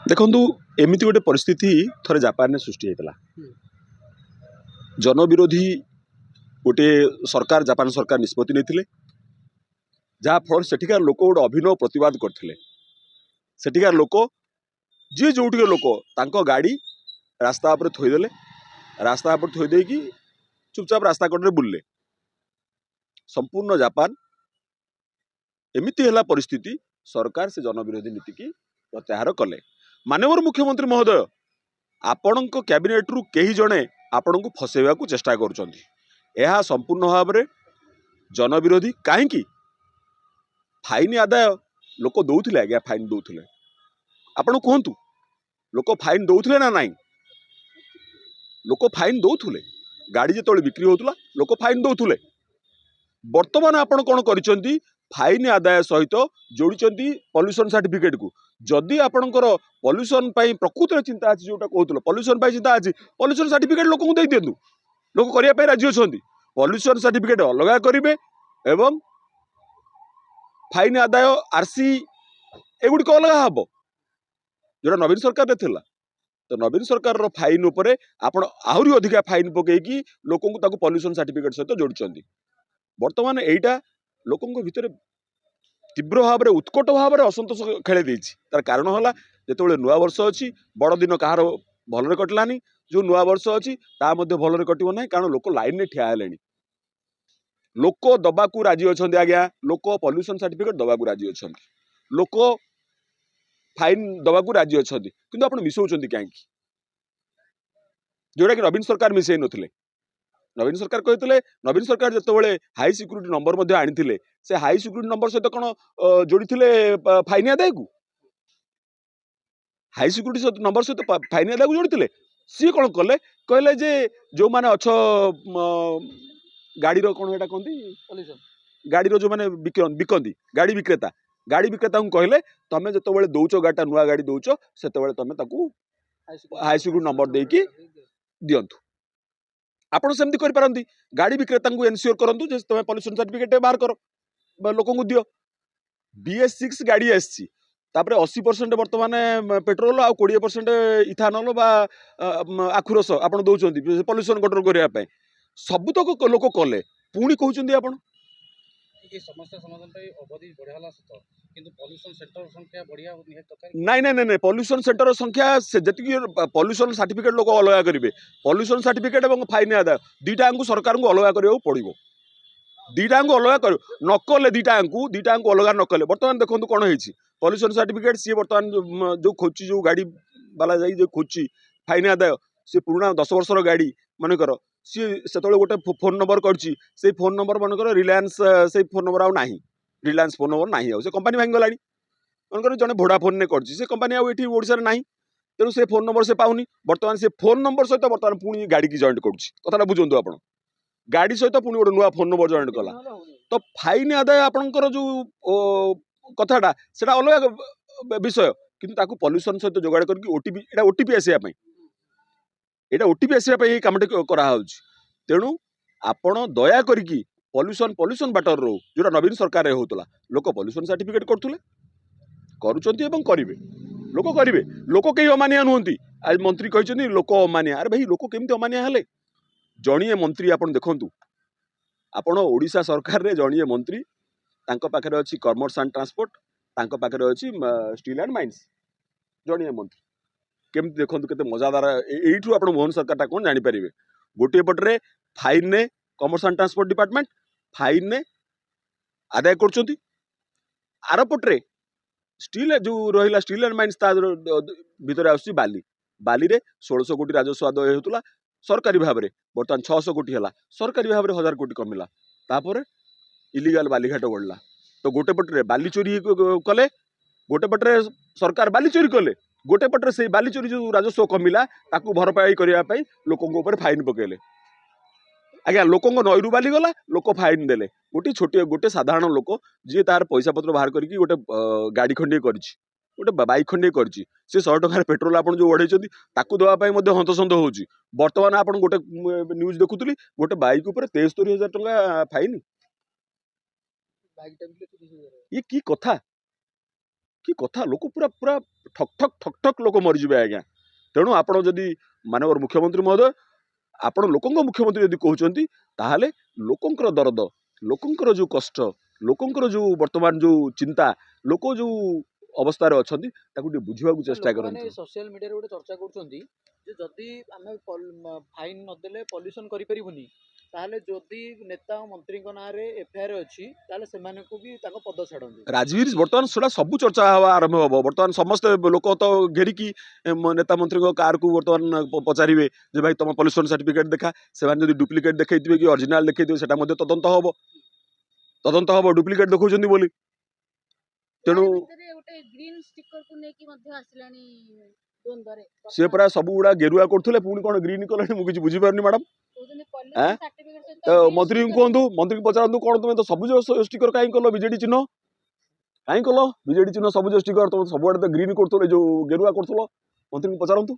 देखु एमती गोटे परिस्थिति थरे जापान में सृष्टि होता जनविरोधी गोटे सरकार जापान सरकार निष्पत्ति नहीं जहाँ फल सेठिकार लोक गोटे अभिनव प्रतिवाद करते सेठिकार लोक जी जो लोक गाड़ी रास्ता पर थोदेले रास्ता पर थोदे चुपचाप रास्ता कड़े बुलले संपूर्ण जापान एमती है परिस्थिति सरकार से जनविरोधी नीति की प्रत्याहार कले। माननीय मुख्यमंत्री महोदय आपण कैबिनेट रु कई जड़े आपण को फसैवा चेष्टा कर संपूर्ण भाव में जनविरोधी कहीं फाइन आदाय लोक दौले आज्ञा फाइन दौले आपण कहतु लोक फाइन दौले ना नाई लोक फाइन दौले गाड़ी जो बिक्री होता लोक फाइन दौले बर्तमान आपण कौन कर फाइन आदाय सहित जोड़ी पॉल्यूशन सर्टिफिकेट को जदि आपणकर पॉल्यूशन प्रकृत में चिंता अच्छी जोटा कहते पॉल्यूशन चिंता अच्छी पॉल्यूशन सर्टिफिकेट लोक दे दिंतु लोक करने राजी अच्छा पॉल्यूशन सर्टिफिकेट अलग करेंगे एवं फाइन आदाय आरसी एगुड़िक अलग हम जोटा नवीन सरकार थिला तो नवीन सरकार फाइन उपरे आपण आहरी अधिका फाइन पकईकी लोक पॉल्यूशन सर्टिफिकेट सहित जोड़ी बर्तमान एटा लोक भितर तीव्र भाव में उत्कट भाव में असंतोष खेल तार कारण है जो नुआ वर्ष अच्छी बड़ दिन कहार भल कटलानी जो नुआ वर्ष अच्छी भल कटो ना कारण लोक लाइन में ठिया लोक दबाकू राजी अच्छा आज्ञा लोक पॉल्यूशन सर्टिफिकेट दबाकू राजी अच्छा लोक फाइन दबाकू राजी अच्छा कि आप मिसाऊँ कहीं जोटा कि नवीन सरकार मिसई नथिले नवीन सरकार कहते नवीन सरकार जिते हाई सिक्यूरीटी नंबर आनी से हाई सिक्यूरीटी नंबर सहित कौन जोड़ी फाइन आदाय को हाई सिक्यूरीटी नंबर सहित फाइन आदाय को जोड़ी सी कौन कले कहले जे जो माने अच्छ गाड़ी कौन एटा कहती गाड़ी जो मैंने बिकती गाड़ी विक्रेता को कहले तुम जो दौच गाड़ी नुआ गाड़ी दौच से तुम हाई सिक्यूरीटी नंबर देकी दिंतु आपड़ सेमती करपारती गाड़ी विक्रेता को एनश्योर करूँ तुम पॉल्यूशन सर्टिफिकेट बाहर कर लोक दियो BS6 गाड़ी आसी 80% बर्तमान पेट्रोल आ 20% इथानल बा आखुरस आप दौरान पॉल्यूशन कंट्रोल करने सबुतक लोक कले पुणी कहते आप समस्या समाधान अवधि बढ़ाला सत किंतु पॉल्यूशन सेंटर संख्या बढ़िया नहीं नहीं नहीं पॉल्यूशन सेंटर संख्या जी पॉल्यूशन सर्टिफिकेट लोक अलग करेंगे पॉल्यूशन सर्टिफिकेट और फाइन आदाय दुईटा सरकार को अलग करा पड़ो दुईटा अलग कर नकले दुईटा अलग नकले बर्तमान देखो कौन हो पॉल्यूशन सर्टिफिकेट सी बर्तमान जो खोजी जो गाड़ी बाला जा खोजी फाइन आदाय सी पुराना 10 वर्षर गाड़ी मनकर सी से गोटे फोन नंबर कर फोन नंबर मनकर रिलायंस से फोन नंबर आउ नहीं रिलायंस फोन नंबर नहीं आउ से कंपनी भांगी गलानी मनकर जड़े वोडाफोन ने कर कंपनी आईसा ना तेणु से फोन नंबर से पाऊनी बर्तमान से फोन नंबर सहित बर्तमान पुणी गाड़ी की जॉइंट करा बुझे आप गाड़ी सहित पुणी गोटे नुआ फोन नंबर जॉइंट कला तो फाइन आदाय आपंकर जो कथाटा से अलग विषय किंतु पॉल्यूशन सहित जोगाड़ करके ओटीपी आसापी यहाँ ओटीपी आसापी कम कराऊ तेणु आपण दया करी पॉल्यूशन बाटर रो जो नवीन सरकार होता लोक पॉल्यूशन सर्टिफिकेट करेंगे लोक करेंगे लोक कई अमानिया नुहति आज मंत्री कहते लोक अमानिया अरे भाई लोक केमती अमानिया हेले जड़िए मंत्री आप देखु आपण ओडिशा सरकार रे जड़िए मंत्री पाखे अच्छी कॉमर्स एंड ट्रांसपोर्ट पाखे अच्छी स्टील एंड माइंस जड़िए मंत्री केमती देखो केते मजादार यू आप मोहन सरकार कौन जानीपर गोटे पटे फाइन ने commerce and transport department fine ने आदाय कर आर पटे स्टील जो रहा स्टील एंड माइंस भितर आसुची बाली बाली रे 1600 कोटी राजस्व आदाय होता सरकारी भाव में बर्तमान 600 कोटी है सरकारी भाव में 1000 कोटी कमिला तापर इलीगल बालीघाट बढ़ला तो गोटे पटे बाली चोरी कले गोटे पटे सरकार बाली चोरी कले गोटे पटे से बाली चोरी जो राजस्व कमिला ताकू भरपाई करने लोक फाइन पकेले आज्ञा लोक नईरू बाली गला लोक फाइन देले गोटे छोटे गोटे साधारण लोक जी तार पैसा पत्र बाहर करके गोटे गाड़ी खंडे गोटे बाइक खंडे कर 100 टकर पेट्रोल आप जो बढ़े देवाई हंतसंत हो बर्तमान आप गोटे न्यूज देखुली गोटे बाइक उपर 73,000 टंका फाइन ये की कथा कि कथा लोक पूरा पूरा ठक ठक ठक ठक लोक मरीजे आज्ञा तेणु आपण जदि मानवर मुख्यमंत्री महोदय आपण लोकंक मुख्यमंत्री यदि कहउचंती ताहाले लोकंकर दर्द लोकंकर जो कष्ट लोकंकर जो वर्तमान जो चिंता लोक जो अवस्था रे अछंती ताकू टे बुझिबाकू चेष्टा करंतु सोशल मीडिया गोटे चर्चा करुँच जदि आम फाइन नदेले पल्यूशन करें ताहले जदि नेता मंत्री ना एफआईआर अच्छी से भी पद छाड़े राजवीर बर्तमान सुधा सब चर्चा हवा आरंभ हम बर्तमान समस्त लोक तो घेरिकी नेता मंत्री कार को बर्तमान पचारे जे भाई तुम पल्यूशन सर्टिफिकेट देखा से डुप्लिकेट देखते कि ओरिजिनल देखते से तदंत हम डुप्लिकेट देखुं बोली तेणु ग्रीन स्टिकर को लेके मध्य आसिलानी द्वंद्वरे सी पूरा सब गुड़ा गेरुआ करते पुणी कौन ग्रीन कले मुझे बुझीपार मैडम तो मंत्री कहतु मंत्री पचारतु कौन तुम तो सबुज स्टिकर कहीं कल बीजेडी चिन्ह कहीं कल बीजेडी चिन्ह सबुज स्टिकर तुम सब तो ग्रीन कर जो गेरुआ कर मंत्री को पचारतु